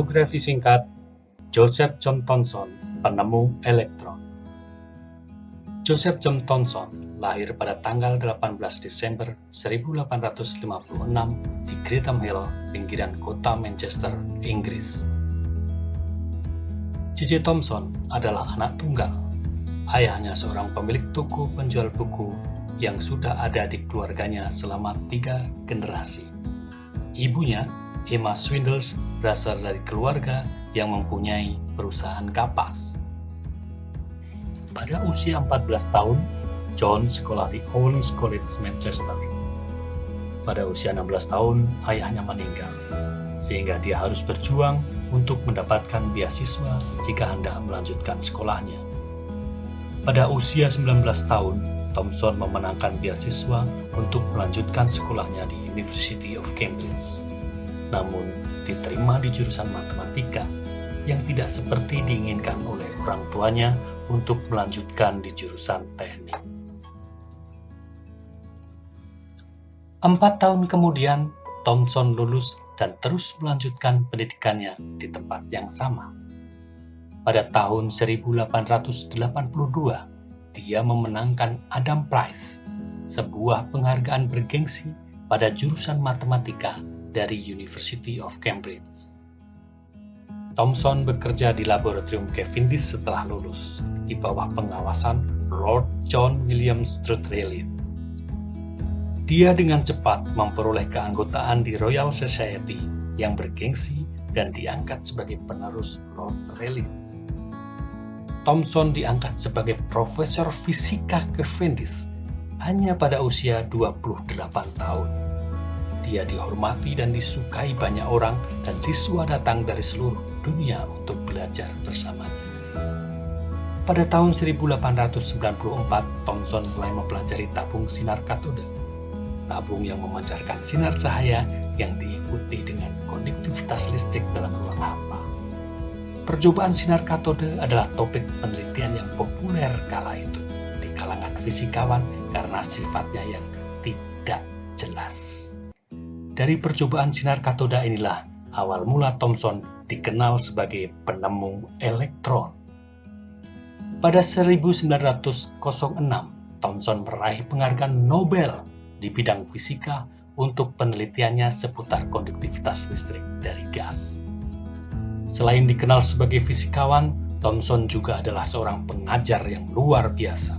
Biografi singkat Joseph John Thomson, penemu elektron. Joseph John Thomson lahir pada tanggal 18 Desember 1856 di Greetham Hill, pinggiran kota Manchester, Inggris. J.J. Thomson adalah anak tunggal. Ayahnya seorang pemilik toko penjual buku yang sudah ada di keluarganya selama 3 generasi. Ibunya, Emma Swindles, berasal dari keluarga yang mempunyai perusahaan kapas. Pada usia 14 tahun, John sekolah di Owens College, Manchester. Pada usia 16 tahun, ayahnya meninggal, sehingga dia harus berjuang untuk mendapatkan beasiswa jika hendak melanjutkan sekolahnya. Pada usia 19 tahun, Thomson memenangkan beasiswa untuk melanjutkan sekolahnya di University of Cambridge. Namun, diterima di jurusan matematika yang tidak seperti diinginkan oleh orang tuanya untuk melanjutkan di jurusan teknik. 4 tahun kemudian, Thomson lulus dan terus melanjutkan pendidikannya di tempat yang sama. Pada tahun 1882, dia memenangkan Adam Prize, sebuah penghargaan bergengsi pada jurusan matematika dari University of Cambridge. Thomson bekerja di laboratorium Cavendish setelah lulus, di bawah pengawasan Lord John William Strutt-Rayleigh. Dia dengan cepat memperoleh keanggotaan di Royal Society yang bergengsi dan diangkat sebagai penerus Lord Rayleigh. Thomson diangkat sebagai profesor fisika Cavendish hanya pada usia 28 tahun. Dia dihormati dan disukai banyak orang dan siswa datang dari seluruh dunia untuk belajar bersamanya. Pada tahun 1894, Thomson mulai mempelajari tabung sinar katoda, tabung yang memancarkan sinar cahaya yang diikuti dengan konduktivitas listrik dalam ruang hampa. Percobaan sinar katoda adalah topik penelitian yang populer kala itu di kalangan fisikawan karena sifatnya yang tidak jelas. Dari percobaan sinar katoda inilah awal mula Thomson dikenal sebagai penemu elektron. Pada 1906, Thomson meraih penghargaan Nobel di bidang fisika untuk penelitiannya seputar konduktivitas listrik dari gas. Selain dikenal sebagai fisikawan, Thomson juga adalah seorang pengajar yang luar biasa.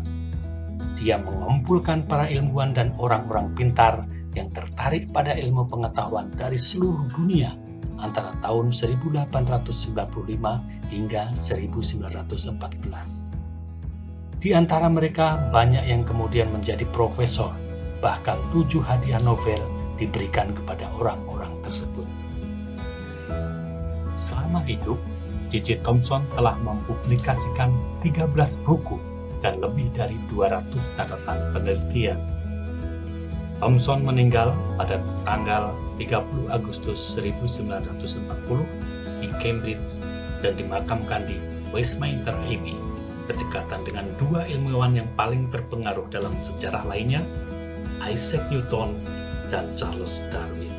Dia mengumpulkan para ilmuwan dan orang-orang pintar yang tertarik pada ilmu pengetahuan dari seluruh dunia antara tahun 1895 hingga 1914. Di antara mereka banyak yang kemudian menjadi profesor, bahkan 7 hadiah Nobel diberikan kepada orang-orang tersebut. Selama hidup, J.J. Thomson telah mempublikasikan 13 buku dan lebih dari 200 catatan penelitian. Thomson meninggal pada tanggal 30 Agustus 1940 di Cambridge dan dimakamkan di Westminster Abbey, berdekatan dengan 2 ilmuwan yang paling berpengaruh dalam sejarah lainnya, Isaac Newton dan Charles Darwin.